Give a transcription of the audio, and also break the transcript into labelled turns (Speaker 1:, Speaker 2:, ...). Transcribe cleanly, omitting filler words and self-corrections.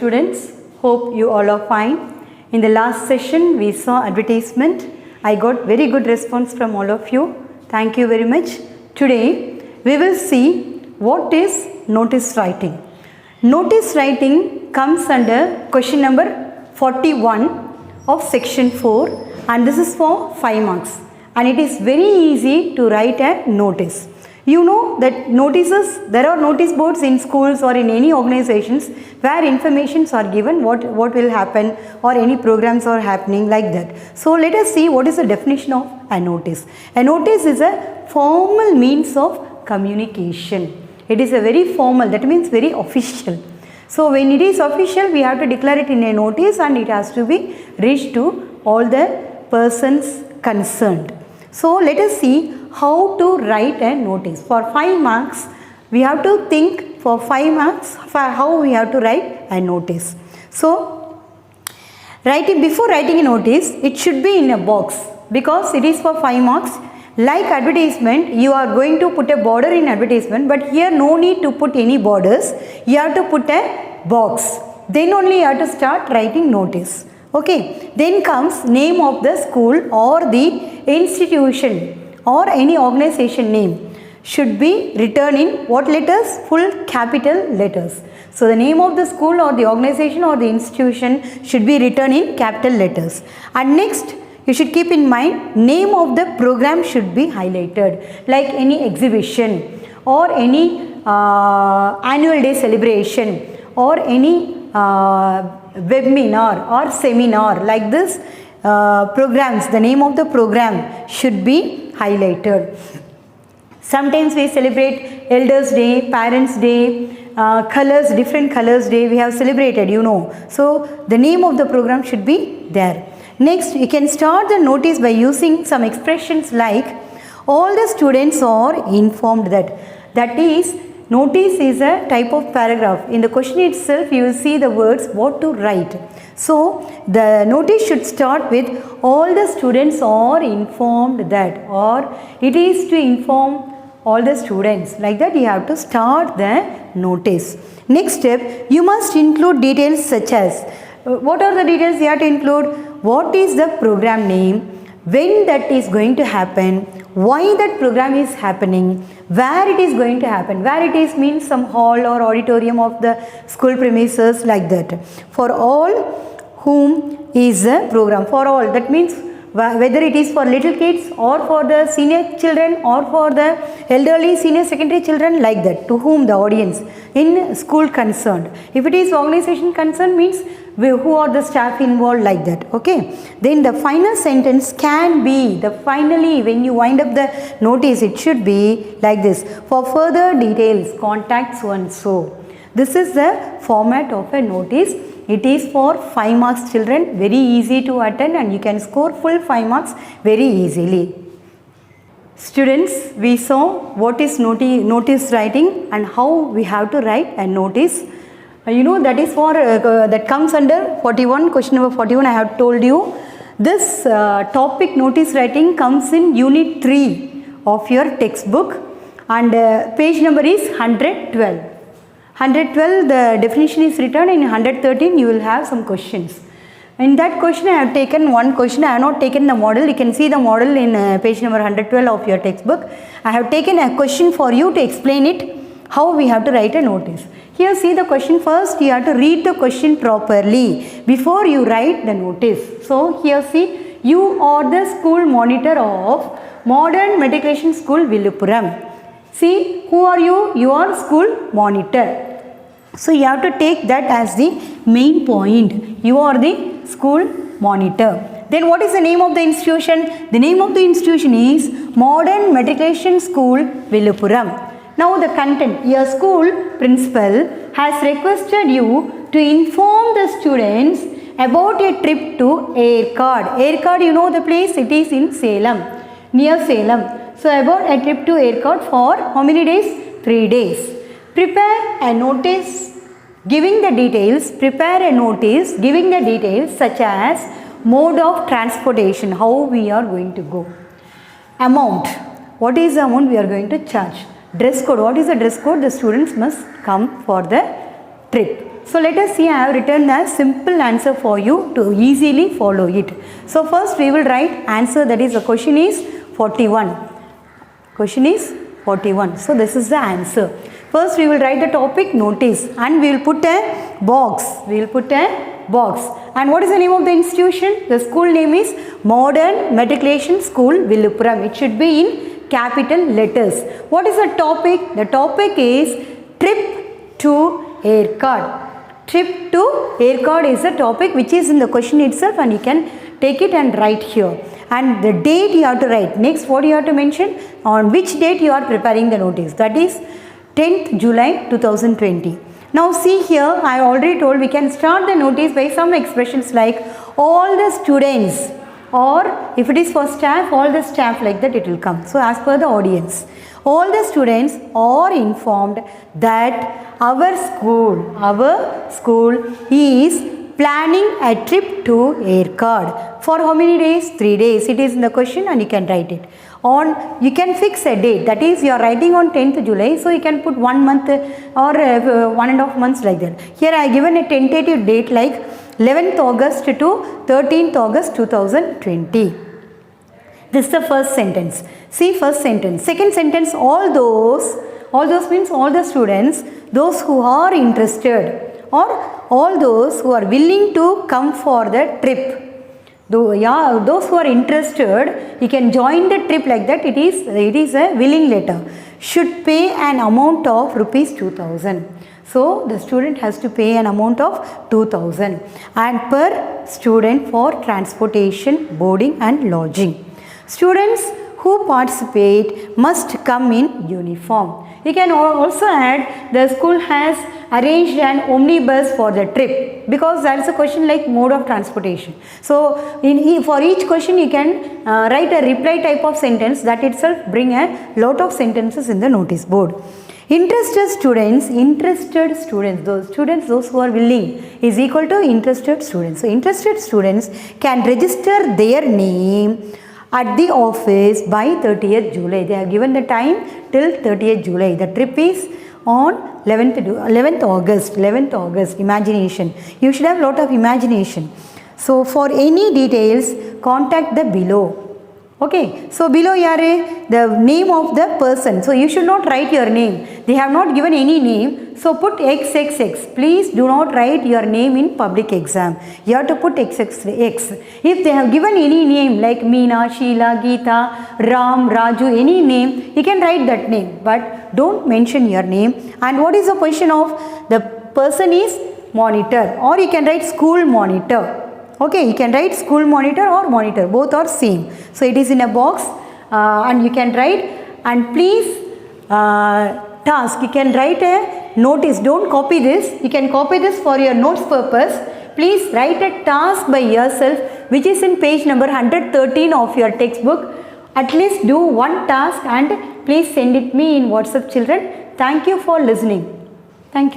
Speaker 1: students, hope you all are fine. In the last session we saw advertisement. I got very good response from all of you. Thank you very much. Today we will see what is notice writing. Notice writing comes under question number 41 of section 4 and this is for 5 marks and it is very easy to write a notice. You know that notices, there are notice boards in schools or in any organizations where informations are given what will happen or any programs are happening like that. So let us see what is the definition of a notice. A notice is a formal means of communication. It is a very formal, that means very official. So when it is official, we have to declare it in a notice and it has to be reached to all the persons concerned. So let us see how to write a notice. For 5 marks, we have to think for 5 marks for how we have to write a notice. So before writing a notice, it should be in a box because it is for 5 marks. Like advertisement, you are going to put a border in advertisement, but here no need to put any borders. You have to put a box. Then only you have to start writing notice. Okay. Then comes name of the school or the institution or any organization name should be written in what letters? Full capital letters. So the name of the school or the organization or the institution should be written in capital letters. And next, you should keep in mind name of the program should be highlighted, like any exhibition or any annual day celebration or any webinar or seminar, like this programs, the name of the program should be highlighted. Sometimes we celebrate Elders Day, Parents Day, colors, different colors day we have celebrated, you know. So the name of the program should be there. Next, you can start the notice by using some expressions like all the students are informed that. That is, notice is a type of paragraph. In the question itself, you will see the words what to write. So the notice should start with all the students are informed that, or it is to inform all the students. Like that you have to start the notice. Next step, you must include details such as, what are the details you have to include? What is the program name? When that is going to happen? Why that program is happening? Where it is going to happen? Where it is means some hall or auditorium of the school premises, like that. For all whom is the program? For all, that means whether it is for little kids or for the senior children or for the elderly senior secondary children, like that, to whom the audience in school concerned. If it is organization concerned, means who are the staff involved, like that. Okay. Then the final sentence can be, the finally when you wind up the notice, it should be like this: for further details contact so and so. This is the format of a notice. It is for 5 marks children, very easy to attend and you can score full 5 marks very easily. Students, we saw what is notice writing and how we have to write a notice. You know, that is for that comes under 41, question number 41 I have told you. This topic notice writing comes in unit 3 of your textbook and page number is 112. 112 the definition is written, in 113 you will have some questions. In that question I have taken one question, I have not taken the model. You can see the model in page number 112 of your textbook. I have taken a question for you to explain it, how we have to write a notice. Here see the question first, you have to read the question properly before you write the notice. So here see, you are the school monitor of Modern Matriculation School Villupuram. See, who are you? You are school monitor. So you have to take that as the main point. You are the school monitor. Then what is the name of the institution? The name of the institution is Modern Matriculation School Villupuram. Now the content, your school principal has requested you to inform the students about a trip to Aircard. Aircard, you know the place, it is in Salem, near Salem. So about a trip to Aircard for how many days? 3 days. Prepare a notice giving the details, giving the details such as mode of transportation, how we are going to go. Amount, what is the amount we are going to charge. Dress code, what is the dress code? The students must come for the trip. So let us see, I have written a simple answer for you to easily follow it. So first we will write answer, that is the question is 41. Question is 41. So this is the answer. First we will write the topic notice and we will put a box. We will put a box. And what is the name of the institution? The school name is Modern Matriculation School, Villupuram. It should be in capital letters. What is the topic? The topic is trip to Yercaud. Trip to Yercaud is the topic which is in the question itself, and you can take it and write here. And the date you have to write. Next, what you have to mention? On which date you are preparing the notice. That is 10th July 2020. Now see here, I already told we can start the notice by some expressions like all the students, or if it is for staff, all the staff, like that it will come. So as per the audience, all the students are informed that our school is planning a trip to Yercaud. For how many days? 3 days. It is in the question and you can write it. You can fix a date, that is you are writing on 10th July, so you can put 1 month or 1.5 months like that. Here I have given a tentative date like 11th August to 13th August 2020. This is the first sentence. See first sentence. Second sentence, all those means all the students, those who are interested or all those who are willing to come for the trip. Those who are interested, you can join the trip, like that. It is a willing letter. Should pay an amount of rupees 2000. So the student has to pay an amount of 2000 and per student for transportation, boarding and lodging. Students who participate must come in uniform. You can also add the school has arranged an omnibus for the trip, because that is a question like mode of transportation. So for each question you can write a reply type of sentence, that itself bring a lot of sentences in the notice board. Interested students, those who are willing is equal to interested students. So interested students can register their name at the office by 30th July. They have given the time till 30th July. The trip is on 11th August. Imagination. You should have a lot of imagination. So for any details, contact the below. Okay, so below here the name of the person. So you should not write your name. They have not given any name. So put XXX. Please do not write your name in public exam. You have to put XXX. If they have given any name like Meena, Sheila, Geeta, Ram, Raju, any name, you can write that name. But don't mention your name. And what is the position of the person is monitor, or you can write school monitor. Okay, you can write school monitor or monitor, both are same. So it is in a box and you can write, and please task, you can write a notice, don't copy this, you can copy this for your notes purpose. Please write a task by yourself which is in page number 113 of your textbook. At least do one task and please send it me in WhatsApp, children. Thank you for listening. Thank you.